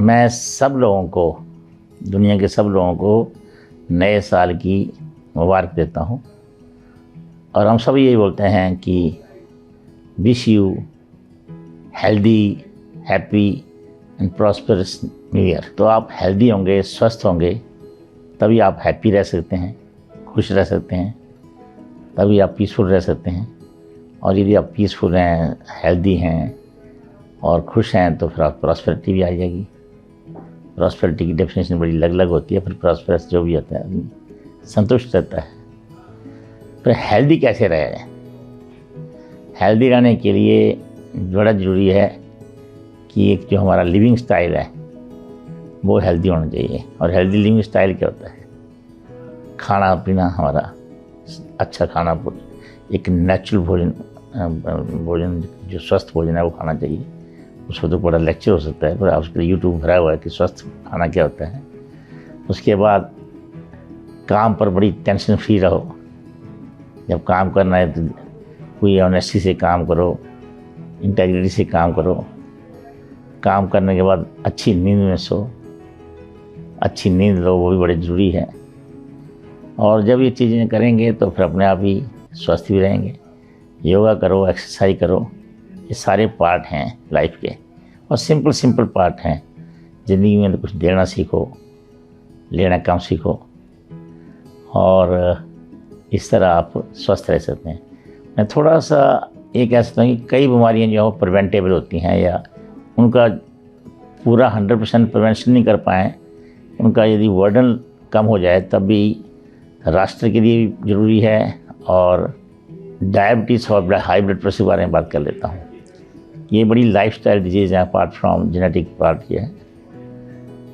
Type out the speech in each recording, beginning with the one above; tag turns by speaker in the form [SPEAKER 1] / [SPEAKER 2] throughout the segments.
[SPEAKER 1] मैं सब लोगों को, दुनिया के सब लोगों को नए साल की मुबारक देता हूँ। और हम सब यही बोलते हैं कि wish you healthy, happy and prosperous new year. तो आप हेल्दी होंगे, स्वस्थ होंगे, तभी आप हैप्पी रह सकते हैं, खुश रह सकते हैं, तभी आप पीसफुल रह सकते हैं। और यदि आप पीसफुल हैं, हेल्दी हैं और खुश हैं तो फिर आप प्रॉस्पेरिटी भी आ जाएगी। प्रॉस्पेरिटी की डेफिनेशन बड़ी अलग अलग होती है, फिर प्रॉस्पेरस जो भी होता है आदमी संतुष्ट रहता है। फिर हेल्दी कैसे रहे? हेल्दी रहने के लिए बड़ा ज़रूरी है कि एक जो हमारा लिविंग स्टाइल है वो हेल्दी होना चाहिए। और हेल्दी लिविंग स्टाइल क्या होता है? खाना पीना हमारा अच्छा खाना, एक नेचुरल भोजन जो स्वस्थ भोजन है वो खाना चाहिए। उसको तो बड़ा लेक्चर हो सकता है, पर आप उसके यूट्यूब भरा हुआ है कि स्वस्थ खाना क्या होता है। उसके बाद काम पर बड़ी टेंशन फ्री रहो। जब काम करना है तो कोई ऑनेस्टी से काम करो, इंटेग्रिटी से काम करो। काम करने के बाद अच्छी नींद में सो, अच्छी नींद लो, वो भी बड़ी ज़रूरी है। और जब ये चीज़ें करेंगे तो फिर अपने आप ही स्वस्थ भी रहेंगे। योगा करो, एक्सरसाइज करो, ये सारे पार्ट हैं लाइफ के, और सिंपल पार्ट हैं। ज़िंदगी में तो कुछ देना सीखो, लेना कम सीखो, और इस तरह आप स्वस्थ रह सकते हैं। मैं थोड़ा सा ये कह सकता हूँ कि कई बीमारियाँ जो है प्रिवेंटेबल होती हैं, या उनका पूरा 100% प्रिवेंशन नहीं कर पाएँ, उनका यदि वर्डन कम हो जाए तब भी राष्ट्र के लिए भी ज़रूरी है। और डायबिटीज़ और हाई ब्लड प्रेशर के बारे में बात कर लेता हूँ। ये बड़ी लाइफस्टाइल डिजीज़ है, अपार्ट फ्रॉम जेनेटिक पार्ट ये है।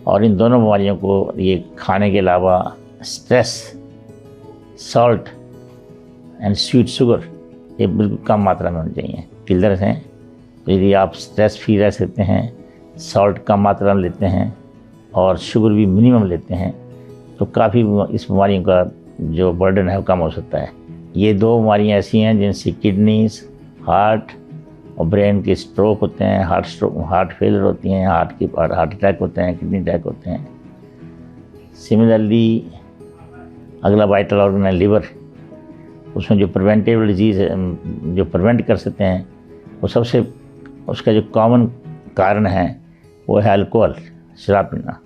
[SPEAKER 1] और इन दोनों बीमारियों को ये खाने के अलावा stress, salt and sweet sugar ये बिल्कुल कम मात्रा में होनी चाहिए। किलर्स हैं, तो यदि आप स्ट्रेस फ्री रह सकते हैं, सॉल्ट कम मात्रा में लेते हैं और शुगर भी मिनिमम लेते हैं, तो काफ़ी इस बीमारियों का जो बर्डन है वो कम हो सकता है। ये दो बीमारियाँ ऐसी हैं जिनसे किडनीज, हार्ट और ब्रेन के स्ट्रोक होते हैं, हार्ट फेलियर होती हैं, हार्ट अटैक होते हैं, किडनी अटैक होते हैं। सिमिलरली अगला वाइटल ऑर्गन है लिवर, उसमें जो प्रिवेंटेबल डिजीज़ है, जो प्रिवेंट कर सकते हैं, वो सबसे उसका जो कॉमन कारण है वो है अल्कोहल, शराब पीना।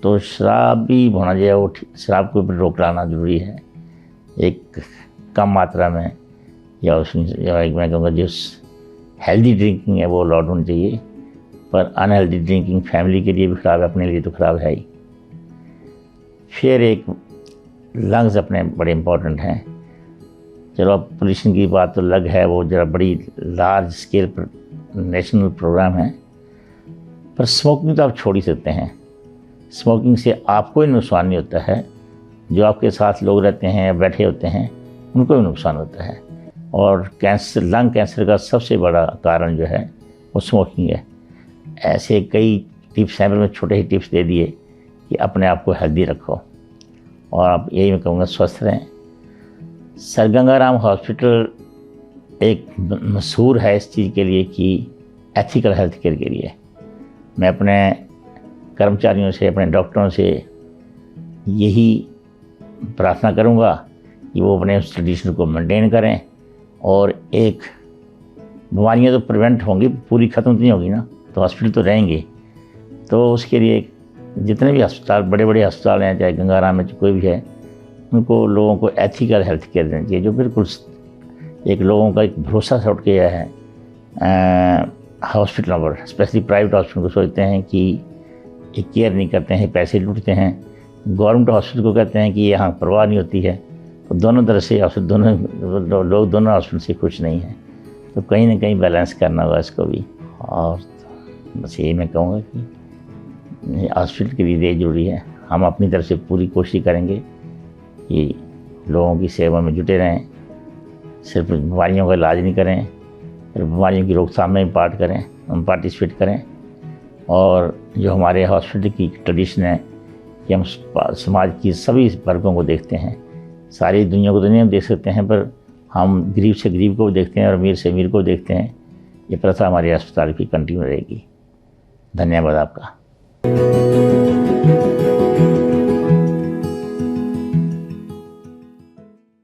[SPEAKER 1] तो शराब भी होना चाहिए, वो शराब को भी रोक लाना ज़रूरी है, एक कम मात्रा में। या उसमें मैं कहूँगा जो हेल्दी ड्रिंकिंग है वो अलाउड होनी चाहिए, पर अनहेल्दी ड्रिंकिंग फैमिली के लिए भी ख़राब है, अपने लिए तो ख़राब है ही। फिर एक लंग्स अपने बड़े इम्पोर्टेंट हैं। चलो अब पोल्यूशन की बात तो अलग है, वो जरा बड़ी लार्ज स्केल पर नेशनल प्रोग्राम है, पर स्मोकिंग तो आप छोड़ ही सकते हैं। स्मोकिंग से आपको ही नुकसान नहीं होता है, जो आपके साथ लोग रहते हैं, बैठे होते हैं, उनको भी नुकसान होता है। और कैंसर, लंग कैंसर का सबसे बड़ा कारण जो है वो स्मोकिंग है। ऐसे कई टिप्स हैं, मैं छोटे ही टिप्स दे दिए कि अपने आप को हेल्दी रखो, और आप यही मैं कहूँगा स्वस्थ रहें। सर गंगाराम हॉस्पिटल एक मशहूर है इस चीज़ के लिए कि एथिकल हेल्थ केयर के लिए। मैं अपने कर्मचारियों से, अपने डॉक्टरों से यही प्रार्थना करूँगा कि वो अपने उस ट्रेडिशन को मेंटेन करें। और एक बीमारियाँ तो प्रिवेंट होंगी, पूरी ख़त्म नहीं होगी ना, तो हॉस्पिटल तो रहेंगे। तो उसके लिए जितने भी अस्पताल, बड़े बड़े अस्पताल हैं, चाहे गंगाराम में कोई भी है, उनको लोगों को एथिकल हेल्थ केयर देनी चाहिए, जो बिल्कुल एक लोगों का एक भरोसा से उठ गया है। हॉस्पिटलों पर, स्पेशली प्राइवेट हॉस्पिटल को सोचते हैं कि ये केयर नहीं करते हैं, पैसे लूटते हैं। गवर्नमेंट हॉस्पिटल को कहते हैं कि यहाँ परवाह नहीं होती है। तो दोनों तरह से दोनों लोग दोनों हॉस्पिटल से खुश नहीं हैं। तो कहीं ना कहीं बैलेंस करना होगा इसको भी। और बस यही मैं कहूँगा कि हॉस्पिटल के लिए ज़रूरी है, हम अपनी तरफ से पूरी कोशिश करेंगे कि लोगों की सेवा में जुटे रहें। सिर्फ बीमारियों का इलाज नहीं करें, फिर बीमारियों की रोकथाम में हम पार्टिसिपेट करें। और जो हमारे हॉस्पिटल की ट्रेडिशन है कि हम समाज की सभी वर्गों को देखते हैं। सारी दुनिया को तो नहीं हम देख सकते हैं, पर हम गरीब से गरीब को भी देखते हैं और अमीर से अमीर को देखते हैं। ये प्रथा हमारे अस्पताल की कंटिन्यू रहेगी। धन्यवाद आपका।
[SPEAKER 2] है।